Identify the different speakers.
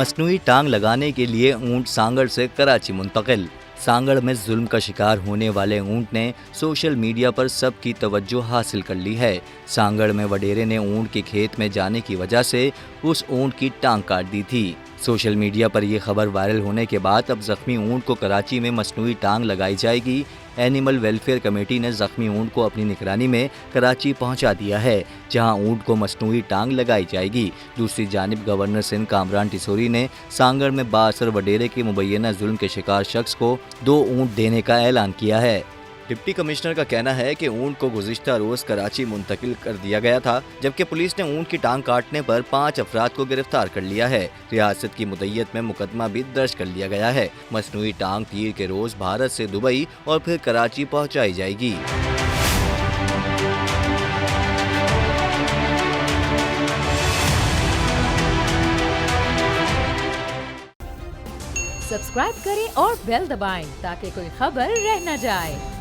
Speaker 1: मसनूई टांग लगाने के लिए ऊंट सांगड़ से कराची मुंतकिल। सांगड़ में जुल्म का शिकार होने वाले ऊंट ने सोशल मीडिया पर सबकी तवज्जो हासिल कर ली है। सांगड़ में वडेरे ने ऊंट के खेत में जाने की वजह से उस ऊंट की टांग काट दी थी। सोशल मीडिया पर यह खबर वायरल होने के बाद अब जख्मी ऊंट को कराची में मसनूई टांग लगाई जाएगी। एनिमल वेलफेयर कमेटी ने जख्मी ऊंट को अपनी निगरानी में कराची पहुंचा दिया है, जहां ऊंट को मसनूई टांग लगाई जाएगी। दूसरी जानिब गवर्नर सिंध कामरान टिसोरी ने सांगड़ में बाअसर वडेरे के मुबैना जुल्म के शिकार शख्स को 2 ऊंट देने का ऐलान किया है। डिप्टी कमिश्नर का कहना है कि ऊंट को गुज़िश्ता रोज कराची मुंतकिल कर दिया गया था, जबकि पुलिस ने ऊंट की टांग काटने पर 5 अफराद को गिरफ्तार कर लिया है। रियासत की मुद्दत में मुकदमा भी दर्ज कर लिया गया है। मसनूई टांग तीर के रोज भारत से दुबई और फिर कराची पहुँचाई जाएगी।
Speaker 2: सब्सक्राइब करें और बेल दबाएं ताकि कोई खबर रह न जाए।